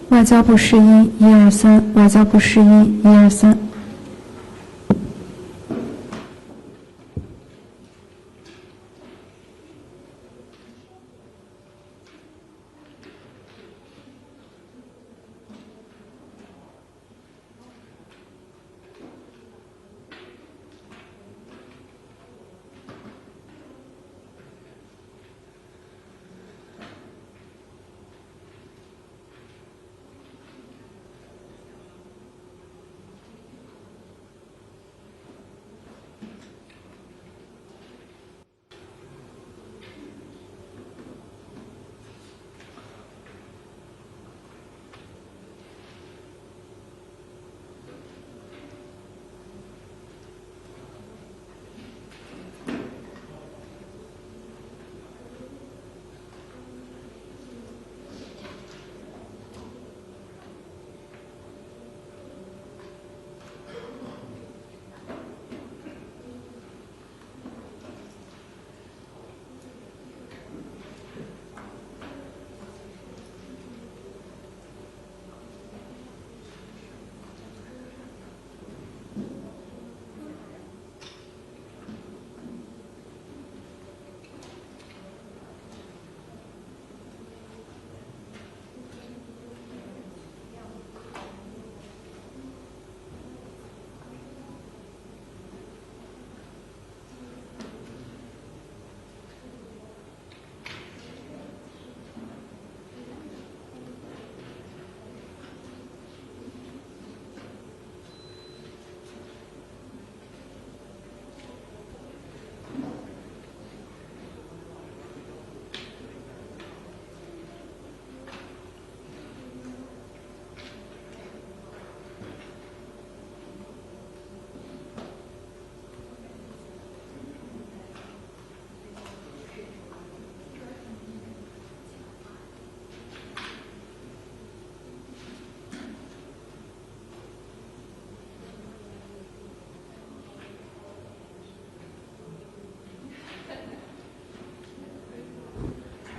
外交部事一123，外交部事一123。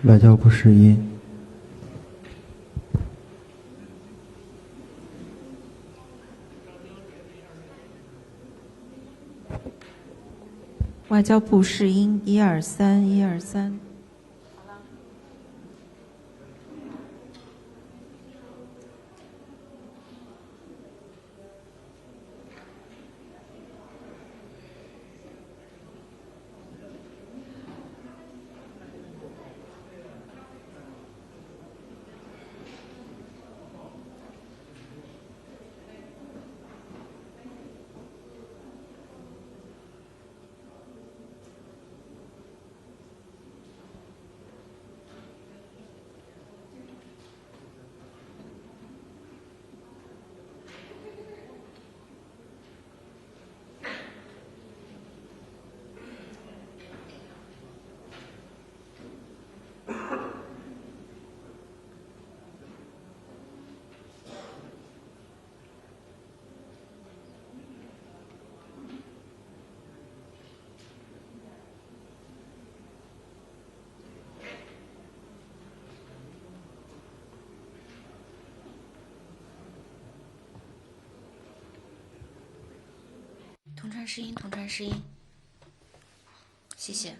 外交部事一。外交部事音123。同传试音，同传试音，谢谢。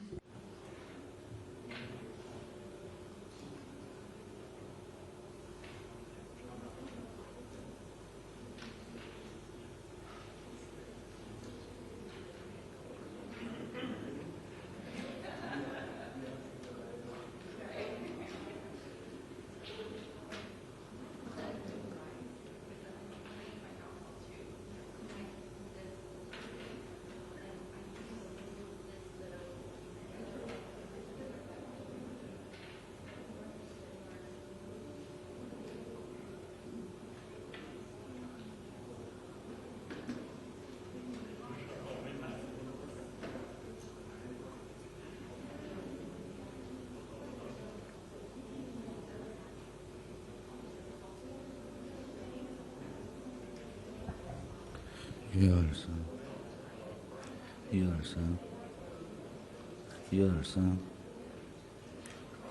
123，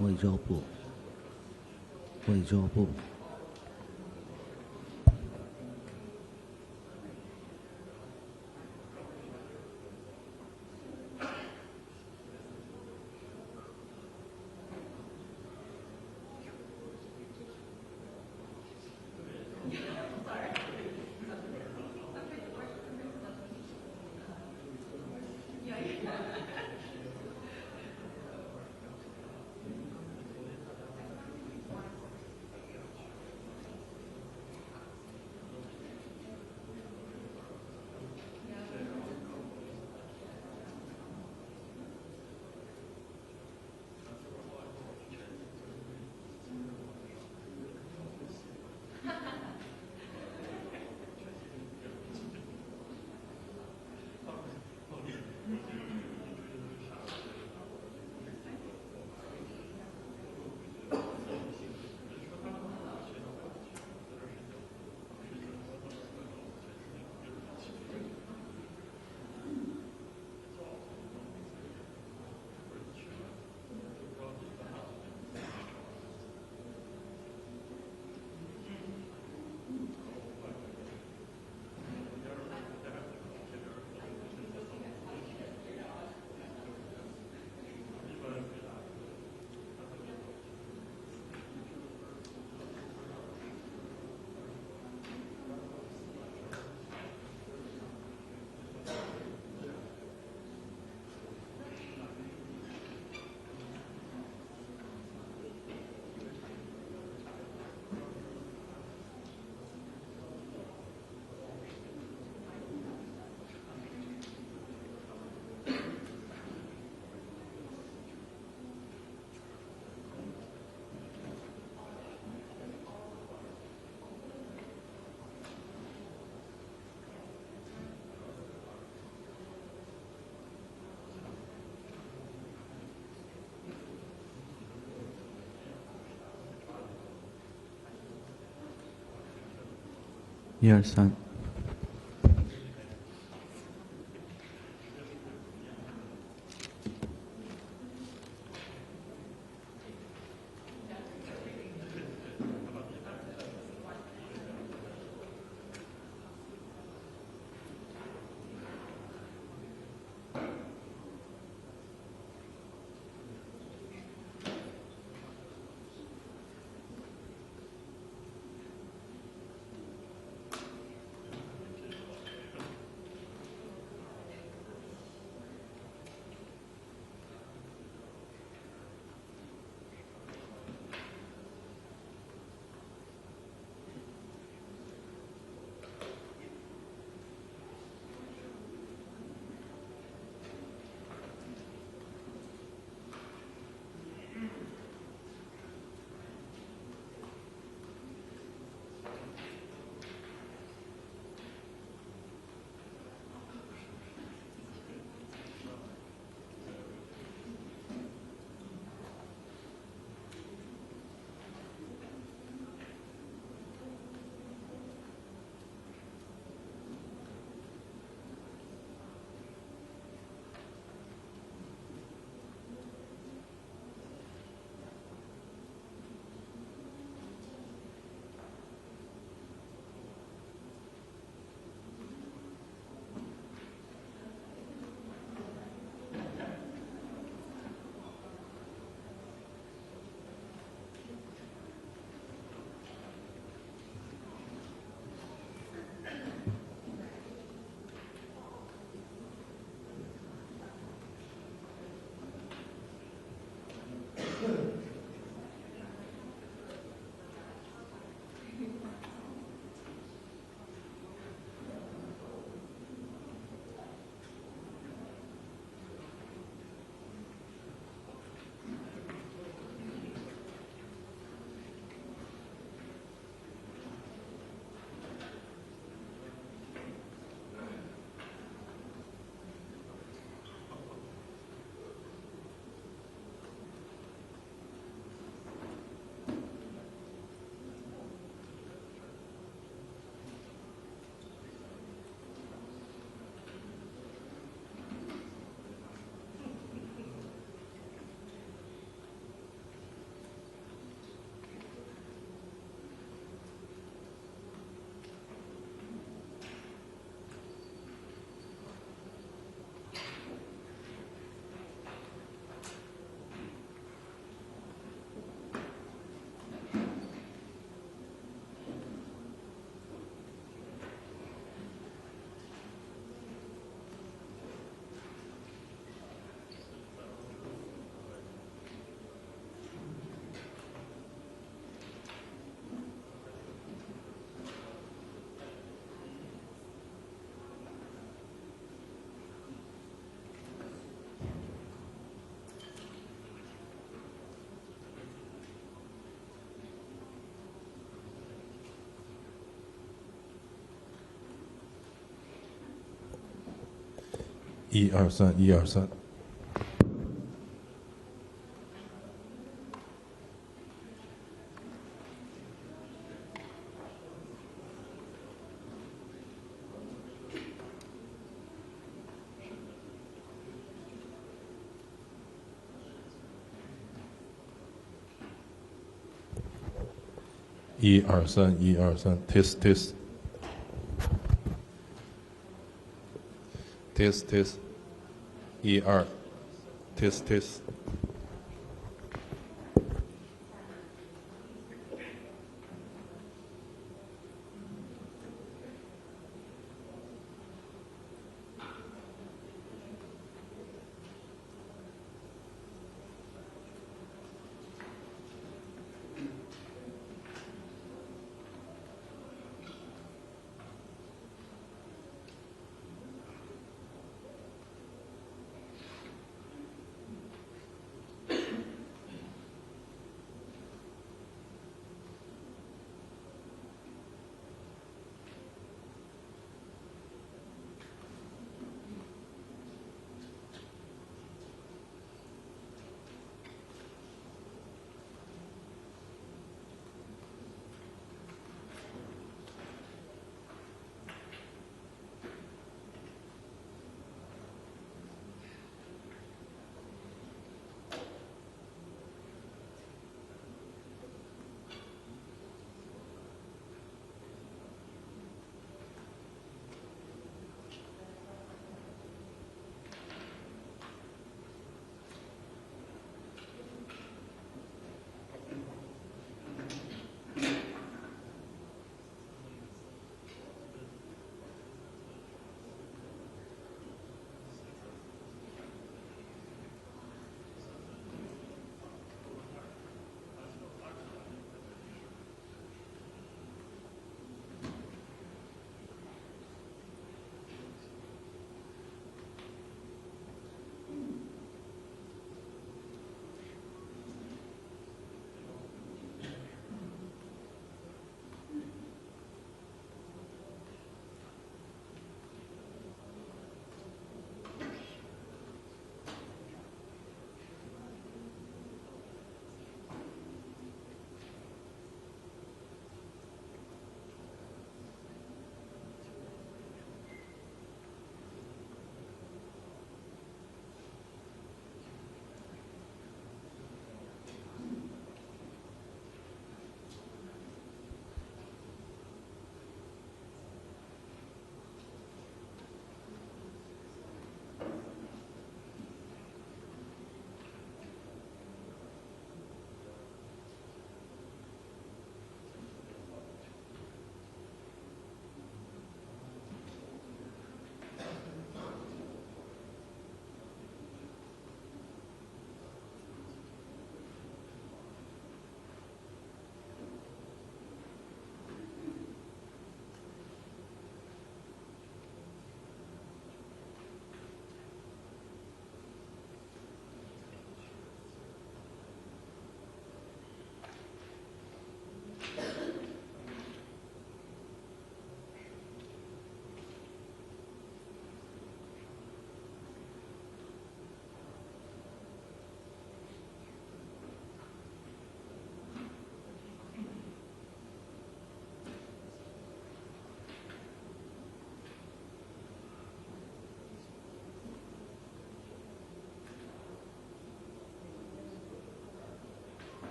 外交部， 123。123，123。123，123，test test，test，test，1，test。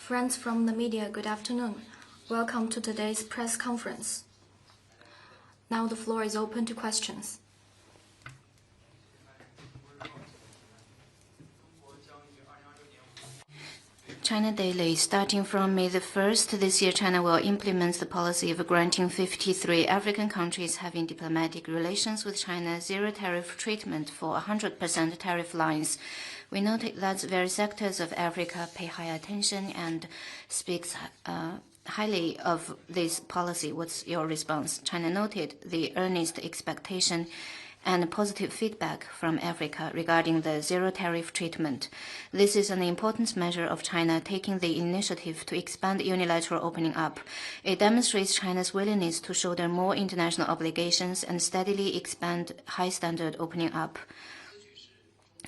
Friends from the media, good afternoon. Welcome to today's press conference. Now the floor is open to questions. China Daily. Starting from May the 1st this year, China will implement the policy of granting 53 African countries having diplomatic relations with China zero tariff treatment for 100% tariff lines. We noted that various sectors of Africa pay high attention and speaks highly of this policy. What's your response? China noted the earnest expectation and positive feedback from Africa regarding the zero tariff treatment. This is an important measure of China taking the initiative to expand unilateral opening up. It demonstrates China's willingness to shoulder more international obligations and steadily expand high standard opening up.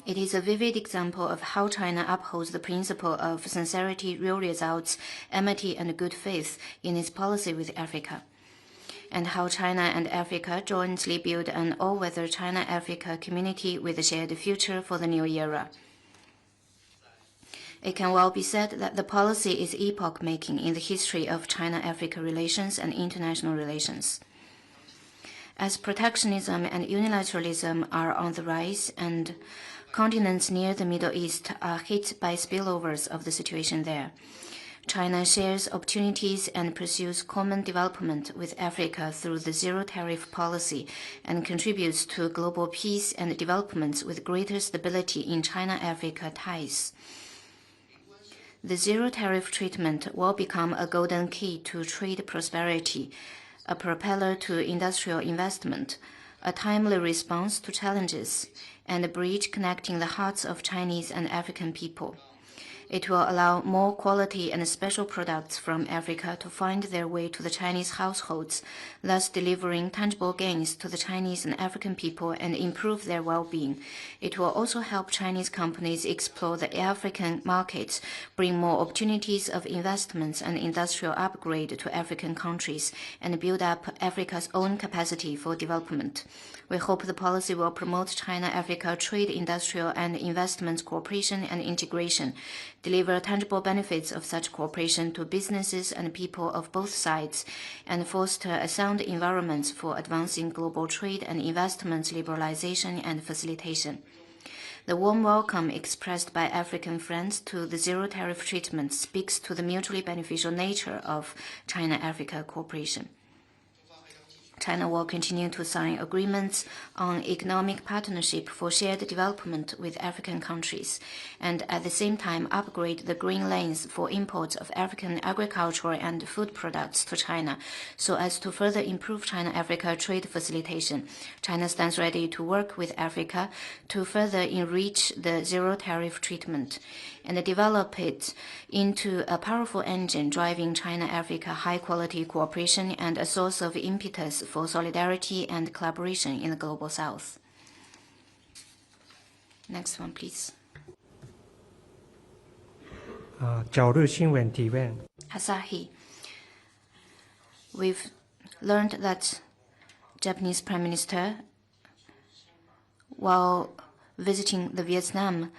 It is a vivid example of how China upholds the principle of sincerity, real results, amity, and good faith in its policy with Africa, and how China and Africa jointly build an all-weather China-Africa community with a shared future for the new era. It can well be said that the policy is epoch-making in the history of China-Africa relations and international relations. As protectionism and unilateralism are on the rise and continents near the Middle East are hit by spillovers of the situation there, China shares opportunities and pursues common development with Africa through the zero-tariff policy and contributes to global peace and development with greater stability in China-Africa ties. The zero-tariff treatment will become a golden key to trade prosperity, a propeller to industrial investment, a timely response to challenges, and a bridge connecting the hearts of Chinese and African people. It will allow more quality and special products from Africa to find their way to the Chinese households, thus delivering tangible gains to the Chinese and African people and improve their well-being. It will also help Chinese companies explore the African markets, bring more opportunities of investments and industrial upgrade to African countries, and build up Africa's own capacity for development. We hope the policy will promote China-Africa trade, industrial, and investment cooperation and integration, deliver tangible benefits of such cooperation to businesses and people of both sides, and foster a sound environment for advancing global trade and investment liberalization and facilitation. The warm welcome expressed by African friends to the zero-tariff treatment speaks to the mutually beneficial nature of China-Africa cooperation. China will continue to sign agreements on economic partnership for shared development with African countries, and at the same time upgrade the green lanes for imports of African agricultural and food products to China, so as to further improve China-Africa trade facilitation. China stands ready to work with Africa to further enrich the zero-tariff treatment and develop it into a powerful engine driving China-Africa high-quality cooperation and a source of impetus for solidarity and collaboration in the Global South. Next one, please. 九日新闻提问 Asahi. We've learned that Japanese Prime Minister, while visiting the Vietnam,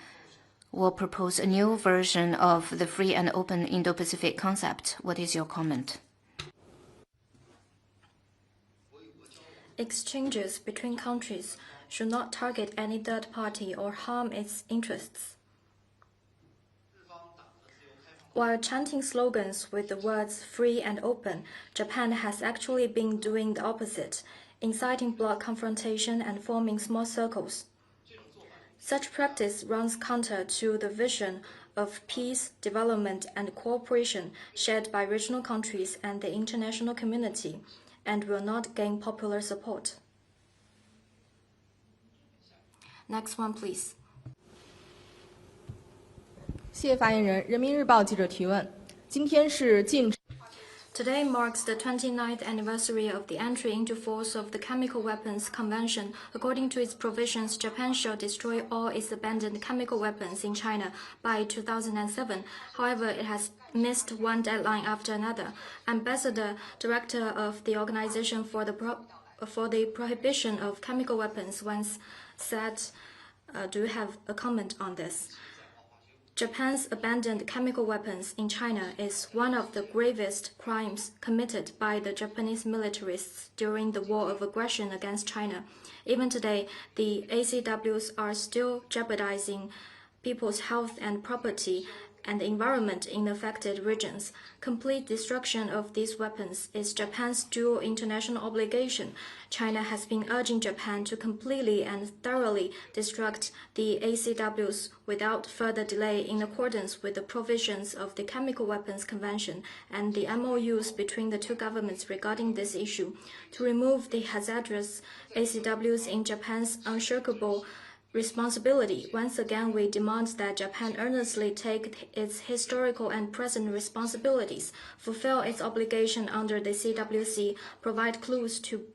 will propose a new version of the free and open Indo-Pacific concept. What is your comment? Exchanges between countries should not target any third party or harm its interests. While chanting slogans with the words free and open, Japan has actually been doing the opposite, inciting bloc confrontation and forming small circles. Such practice runs counter to the vision of peace, development, and cooperation shared by regional countries and the international community, and will not gain popular support. Next one, please. 谢谢发言人。人民日报记者提问：今天是禁止。 Today marks the 29th anniversary of the entry into force of the Chemical Weapons Convention. According to its provisions, Japan shall destroy all its abandoned chemical weapons in China by 2007. However, it has missed one deadline after another. Ambassador, Director of the Organization for the Prohibition of Chemical Weapons, once said, do you have a comment on this? Japan's abandoned chemical weapons in China is one of the gravest crimes committed by the Japanese militarists during the war of aggression against China. Even today, the ACWs are still jeopardizing people's health and property and the environment in affected regions. Complete destruction of these weapons is Japan's dual international obligation. China has been urging Japan to completely and thoroughly destruct the ACWs without further delay in accordance with the provisions of the Chemical Weapons Convention and the MOUs between the two governments regarding this issue. To remove the hazardous ACWs in Japan's unshakable responsibility. Once again, we demand that Japan earnestly take its historical and present responsibilities, fulfill its obligation under the CWC, provide clues to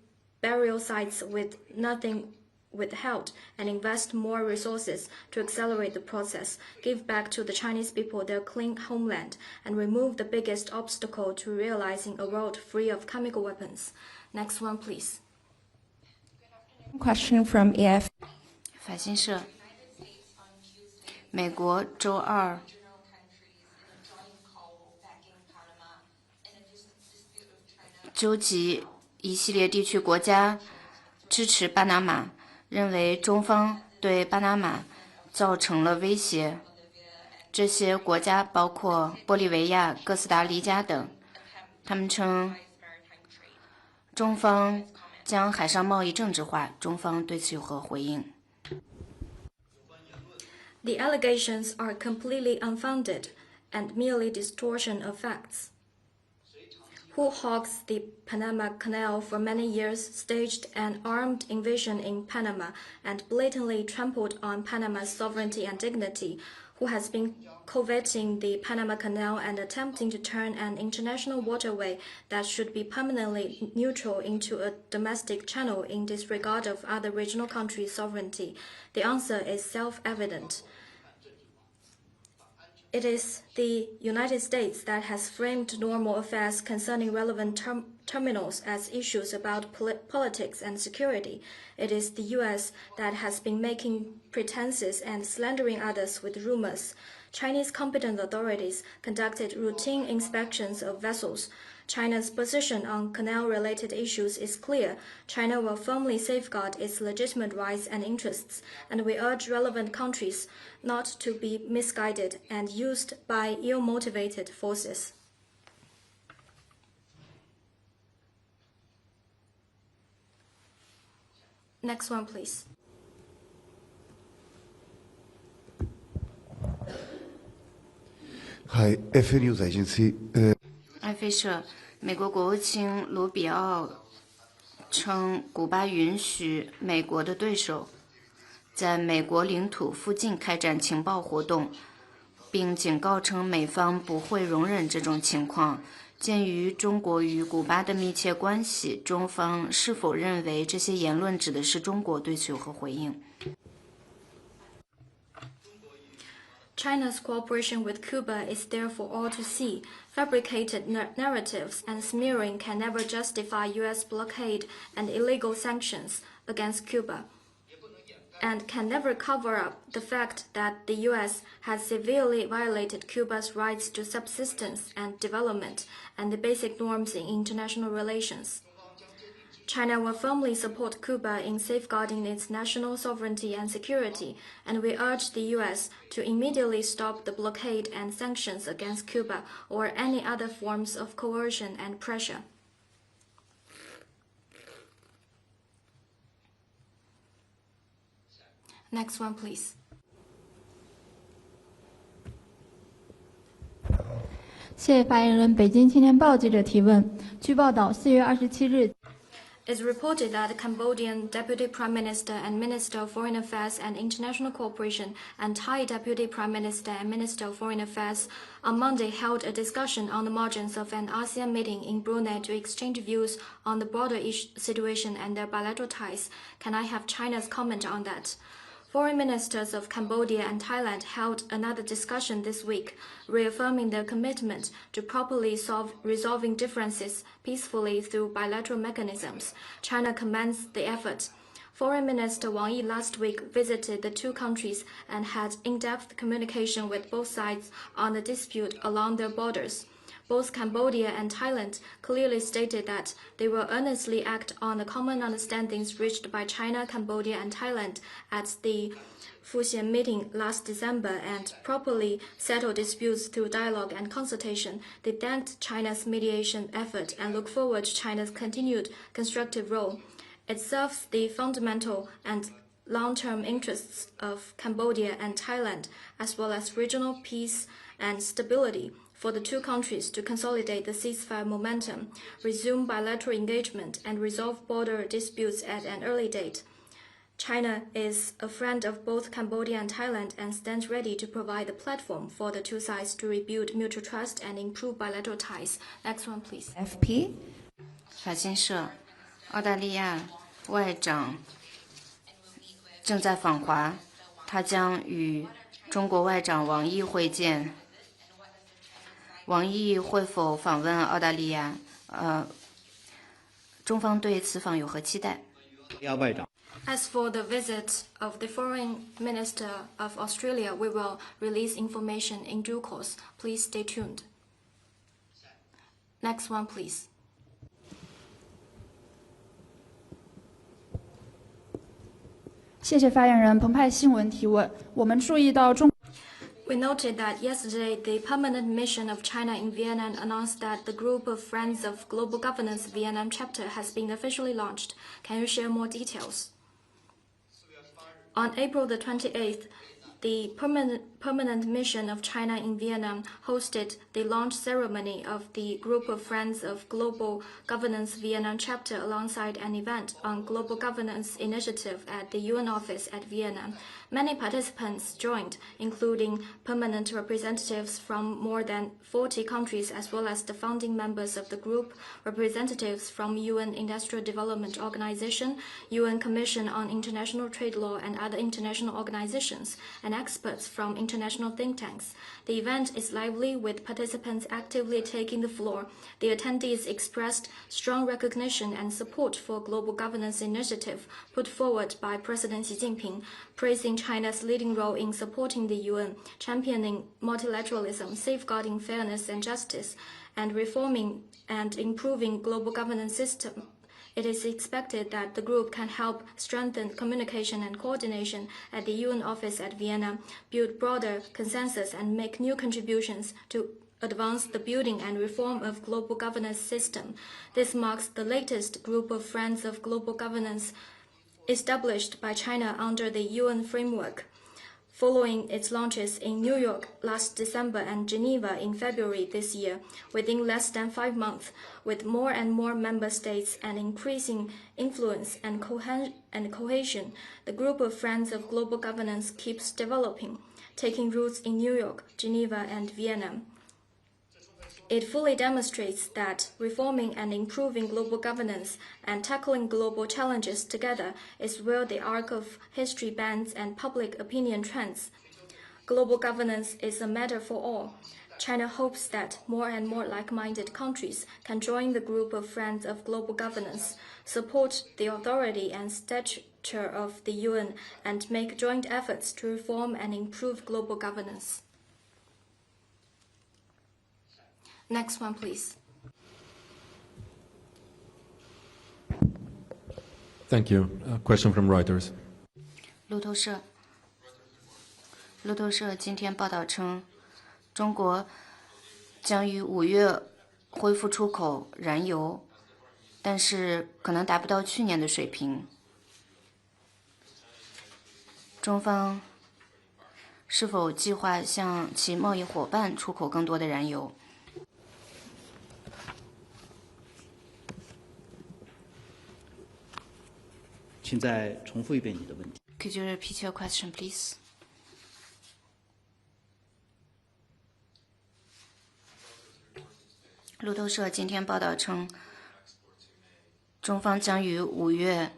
burial sites with nothing withheld, and invest more resources to accelerate the process, give back to the Chinese people their clean homeland, and remove the biggest obstacle to realizing a world free of chemical weapons. Next one, please. Question from AF. 法新社，美国周二纠集一系列地区国家支持巴拿马，认为中方对巴拿马造成了威胁。这些国家包括玻利维亚、哥斯达黎加等。他们称中方将海上贸易政治化，中方对此有何回应？ The allegations are completely unfounded and merely distortion of facts. Who hogs the Panama Canal for many years, staged an armed invasion in Panama, and blatantly trampled on Panama's sovereignty and dignity, who has been coveting the Panama Canal and attempting to turn an international waterway that should be permanently neutral into a domestic channel in disregard of other regional countries' sovereignty? The answer is self-evident. It is the United States that has framed normal affairs concerning relevant terminals as issues about politics and security. It is the U.S. that has been making pretenses and slandering others with rumors. Chinese competent authorities conducted routine inspections of vessels. China's position on canal-related issues is clear. China will firmly safeguard its legitimate rights and interests, and we urge relevant countries not to be misguided and used by ill-motivated forces. Next one, please. はい、FA ニュース agency。埃菲社，美国国务卿卢比奥称，古巴允许美国的对手在美国领土附近开展情报活动，并警告称美方不会容忍这种情况。鉴于中国与古巴的密切关系，中方是否认为这些言论指的是中国？对此有何回应？ China's cooperation with Cuba is there for all to see. Fabricated narratives and smearing can never justify U.S. blockade and illegal sanctions against Cuba, and can never cover up the fact that the U.S. has severely violated Cuba's rights to subsistence and development and the basic norms in international relations. China will firmly support Cuba in safeguarding its national sovereignty and security, and we urge the U.S. to immediately stop the blockade and sanctions against Cuba or any other forms of coercion and pressure. Next one, please. 谢谢发言人。北京青年报记者提问：据报道，4月27日。 It's reported that the Cambodian Deputy Prime Minister and Minister of Foreign Affairs and International Cooperation and Thai Deputy Prime Minister and Minister of Foreign Affairs on Monday held a discussion on the margins of an ASEAN meeting in Brunei to exchange views on the border situation and their bilateral ties. Can I have China's comment on that? Foreign ministers of Cambodia and Thailand held another discussion this week, reaffirming their commitment to properly resolving differences peacefully through bilateral mechanisms. China commends the effort. Foreign Minister Wang Yi last week visited the two countries and had in-depth communication with both sides on the dispute along their borders. Both Cambodia and Thailand clearly stated that they will earnestly act on the common understandings reached by China, Cambodia, and Thailand at the Fujian meeting last December and properly settle disputes through dialogue and consultation. They thanked China's mediation effort and look forward to China's continued constructive role. It serves the fundamental and long-term interests of Cambodia and Thailand, as well as regional peace and stability, for the two countries to consolidate the ceasefire momentum, resume bilateral engagement, and resolve border disputes at an early date. China is a friend of both Cambodia and Thailand and stands ready to provide a platform for the two sides to rebuild mutual trust and improve bilateral ties. Next one, please. FP 法新社，澳大利亚外长正在访华，他将与中国外长王毅会见。王毅会否访问澳大利亚？中方对此访有何期待？ As for the visit of the Foreign Minister of Australia, we will release information in due course. Please stay tuned. Next one, please. 谢谢发言人澎湃新闻提问。我们注意到中。 We noted that yesterday the permanent mission of China in Vietnam announced that the group of Friends of Global Governance Vietnam chapter has been officially launched. Can you share more details? On April the 28th, the permanent mission of China in Vietnam hosted the launch ceremony of the Group of Friends of Global Governance Vietnam chapter alongside an event on global governance initiative at the UN office at Vietnam. Many participants joined, including permanent representatives from more than 40 countries, as well as the founding members of the group, representatives from UN Industrial Development Organization, UN Commission on International Trade Law, and other international organizations, and experts from international think tanks. The event is lively, with participants actively taking the floor. The attendees expressed strong recognition and support for global governance initiative put forward by President Xi Jinping, praising China's leading role in supporting the UN, championing multilateralism, safeguarding fairness and justice, and reforming and improving global governance system. It is expected that the group can help strengthen communication and coordination at the UN office at Vienna, build broader consensus, and make new contributions to advance the building and reform of global governance system. This marks the latest group of Friends of Global Governance established by China under the UN framework, following its launches in New York last December and Geneva in February this year. Within less than 5 months, with more and more member states and increasing influence and cohesion, the group of Friends of Global Governance keeps developing, taking roots in New York, Geneva, and Vienna. It fully demonstrates that reforming and improving global governance and tackling global challenges together is where the arc of history bends and public opinion trends. Global governance is a matter for all. China hopes that more and more like-minded countries can join the group of Friends of Global Governance, support the authority and stature of the UN, and make joint efforts to reform and improve global governance. Next one, please. Thank you. A question from Reuters. 路透社今天报道称，中国将于5月恢复出口燃油，但是可能达不到去年的水平。中方是否计划向其贸易伙伴出口更多的燃油？请再重复一遍你的问题。Could you repeat your question, please? 路透社今天报道称，中方将于5月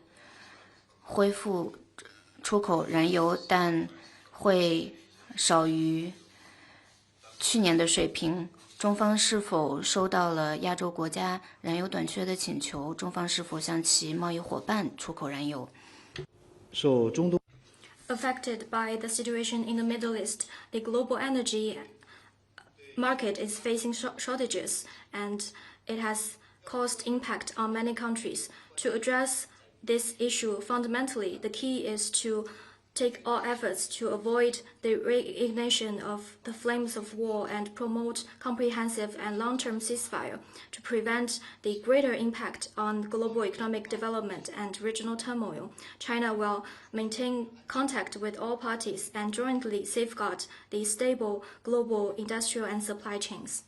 恢复出口燃油，但会少于去年的水平。中方是否收到了亚洲国家燃油短缺的请求？中方是否向其贸易伙伴出口燃油受中东 Affected by the situation in the Middle East, the global energy market is facing shortages, and it has caused impact on many countries. To address this issue, fundamentally, the key is to take all efforts to avoid the reignition of the flames of war and promote comprehensive and long-term ceasefire to prevent the greater impact on global economic development and regional turmoil. China will maintain contact with all parties and jointly safeguard the stable global industrial and supply chains.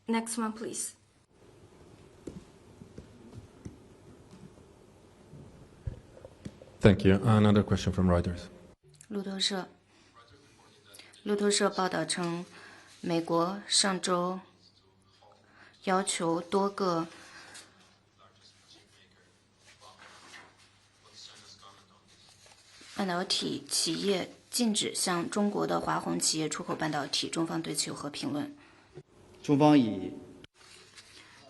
Next one, please. Thank you. Another question from Reuters. 路透社报道称，美国上周要求多个半导体企业禁止向中国的华虹企业出口半导体。中方对此有何评论？中方以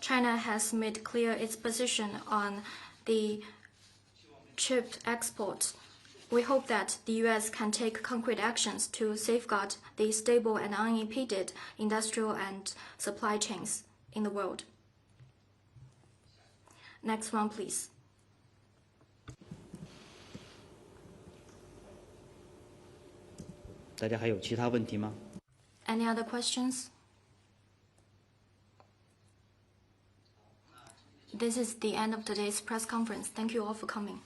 China has made clear its position on the chip export. We hope that the U.S. can take concrete actions to safeguard the stable and unimpeded industrial and supply chains in the world. Next one, please. 大家还有其他问题吗？ Any other questions? This is the end of today's press conference. Thank you all for coming.